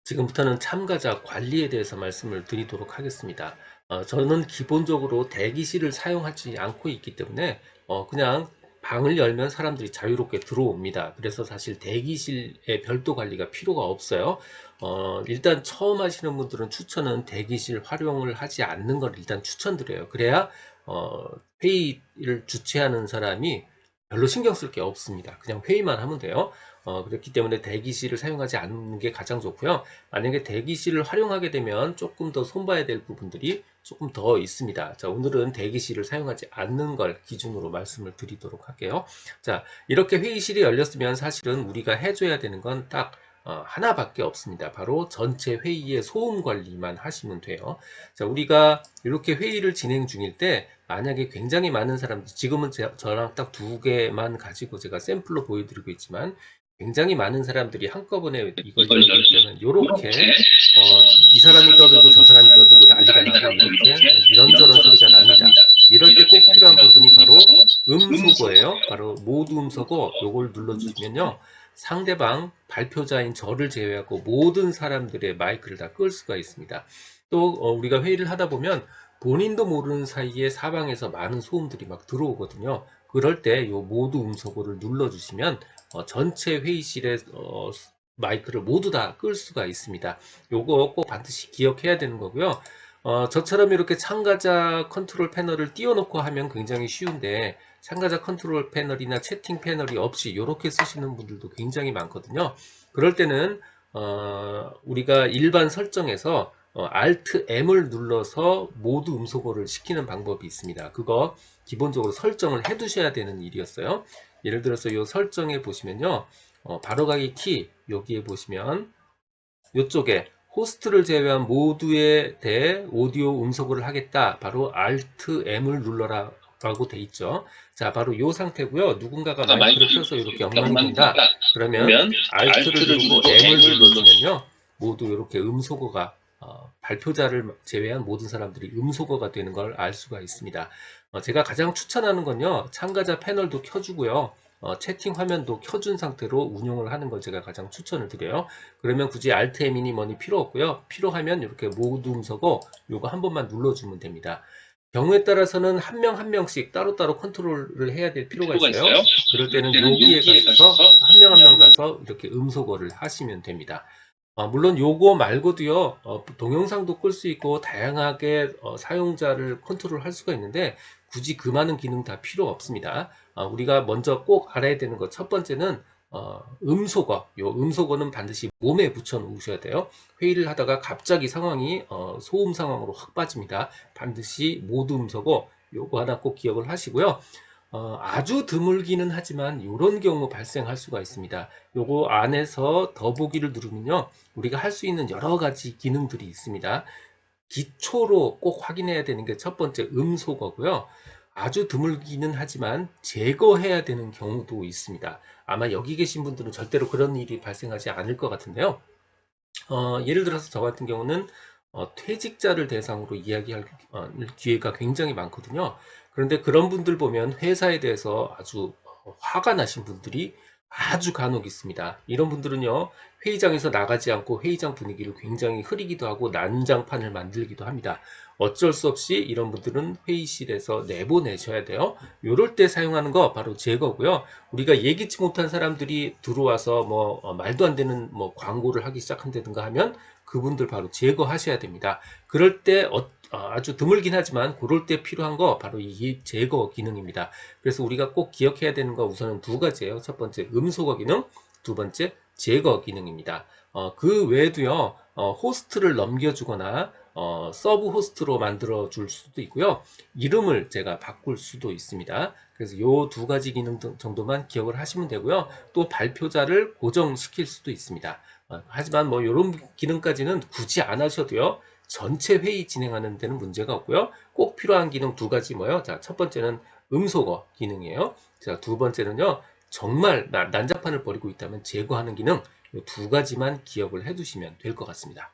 지금부터는 참가자 관리에 대해서 말씀을 드리도록 하겠습니다. 저는 기본적으로 대기실을 사용하지 않고 있기 때문에 그냥 방을 열면 사람들이 자유롭게 들어옵니다. 그래서 사실 대기실의 별도 관리가 필요가 없어요. 일단 처음 하시는 분들은 추천은 대기실 활용을 하지 않는 걸 일단 추천드려요. 그래야 어, 회의를 주최하는 사람이 별로 신경 쓸 게 없습니다. 그냥 회의만 하면 돼요. 그렇기 때문에 대기실을 사용하지 않는 게 가장 좋고요. 만약에 대기실을 활용하게 되면 조금 더 손봐야 될 부분들이 조금 더 있습니다. 자, 오늘은 대기실을 사용하지 않는 걸 기준으로 말씀을 드리도록 할게요. 자, 이렇게 회의실이 열렸으면 사실은 우리가 해줘야 되는 건 딱 하나밖에 없습니다. 바로 전체 회의의 소음 관리만 하시면 돼요. 자, 우리가 이렇게 회의를 진행 중일 때 만약에 굉장히 많은 사람들, 지금은 저랑 딱 두 개만 가지고 제가 샘플로 보여드리고 있지만 굉장히 많은 사람들이 한꺼번에 이걸 열고 있다면 이렇게 이 사람이 떠들고 저 사람이 떠들고 난리가 나고 이렇게 이런저런 소리가 납니다. 이럴 때 꼭 필요한 부분이 바로 음소거예요. 바로 모두 음소거 요걸 눌러주시면요. 상대방 발표자인 저를 제외하고 모든 사람들의 마이크를 다 끌 수가 있습니다. 또 우리가 회의를 하다 보면 본인도 모르는 사이에 사방에서 많은 소음들이 막 들어오거든요. 그럴 때 요 모두 음소거를 눌러주시면 전체 회의실의 마이크를 모두 다 끌 수가 있습니다. 요거 꼭 반드시 기억해야 되는 거고요. 저처럼 이렇게 참가자 컨트롤 패널을 띄워놓고 하면 굉장히 쉬운데 참가자 컨트롤 패널이나 채팅 패널이 없이 이렇게 쓰시는 분들도 굉장히 많거든요. 그럴 때는 우리가 일반 설정에서 Alt M을 눌러서 모두 음소거를 시키는 방법이 있습니다. 그거 기본적으로 설정을 해 두셔야 되는 일이었어요. 예를 들어서 이 설정에 보시면요. 바로가기 키 여기에 보시면 이쪽에 호스트를 제외한 모두에 대해 오디오 음소거를 하겠다. 바로 Alt M을 눌러라 라고 돼 있죠. 자, 바로 이 상태고요. 누군가가 마이크를 켜서 이렇게 엉망이 된다. 그러면 Alt를 누르고 M을 눌러주면요. 모두 이렇게 음소거가 발표자를 제외한 모든 사람들이 음소거가 되는 걸 알 수가 있습니다. 제가 가장 추천하는 건요. 참가자 패널도 켜주고요. 채팅 화면도 켜준 상태로 운용을 하는 걸 제가 가장 추천을 드려요. 그러면 굳이 Alt M이니 뭐니 필요 없고요. 필요하면 이렇게 모두 음소거 요거 한 번만 눌러주면 됩니다. 경우에 따라서는 한 명 한 명씩 따로따로 컨트롤을 해야 될 필요가 있어요. 그럴 때는 여기에 가셔서 한 명 한 명 가서 이렇게 음소거를 하시면 됩니다. 물론 요거 말고도요, 동영상도 끌 수 있고 다양하게 사용자를 컨트롤 할 수가 있는데 굳이 그 많은 기능 다 필요 없습니다. 우리가 먼저 꼭 알아야 되는 것 첫 번째는 음소거. 요 음소거는 반드시 몸에 붙여 놓으셔야 돼요. 회의를 하다가 갑자기 상황이 소음 상황으로 확 빠집니다. 반드시 모두 음소거 요거 하나 꼭 기억을 하시고요. 아주 드물기는 하지만 이런 경우 발생할 수가 있습니다. 요거 안에서 더보기를 누르면요. 우리가 할 수 있는 여러 가지 기능들이 있습니다. 기초로 꼭 확인해야 되는 게 첫 번째 음소거고요. 아주 드물기는 하지만 제거해야 되는 경우도 있습니다. 아마 여기 계신 분들은 절대로 그런 일이 발생하지 않을 것 같은데요. 예를 들어서 저 같은 경우는 퇴직자를 대상으로 이야기할 기회가 굉장히 많거든요. 그런데 그런 분들 보면 회사에 대해서 아주 화가 나신 분들이 아주 간혹 있습니다. 이런 분들은요, 회의장에서 나가지 않고 회의장 분위기를 굉장히 흐리기도 하고 난장판을 만들기도 합니다. 어쩔 수 없이 이런 분들은 회의실에서 내보내셔야 돼요. 이럴 때 사용하는 거 바로 제거고요. 우리가 예기치 못한 사람들이 들어와서 뭐 말도 안 되는 뭐 광고를 하기 시작한다든가 하면 그분들 바로 제거하셔야 됩니다. 그럴 때 아주 드물긴 하지만 그럴 때 필요한 거 바로 이 제거 기능입니다. 그래서 우리가 꼭 기억해야 되는 거 우선은 두 가지예요. 첫 번째 음소거 기능, 두 번째 제거 기능입니다. 그 외에도요, 호스트를 넘겨주거나 서브 호스트로 만들어 줄 수도 있고요. 이름을 제가 바꿀 수도 있습니다. 그래서 이 두 가지 기능 정도만 기억을 하시면 되고요. 또 발표자를 고정시킬 수도 있습니다. 하지만 뭐 이런 기능까지는 굳이 안 하셔도요. 전체 회의 진행하는 데는 문제가 없고요. 꼭 필요한 기능 두 가지 뭐요? 자, 첫 번째는 음소거 기능이에요. 자, 두 번째는요. 정말 난장판을 벌이고 있다면 제거하는 기능 이 두 가지만 기억을 해 두시면 될 것 같습니다.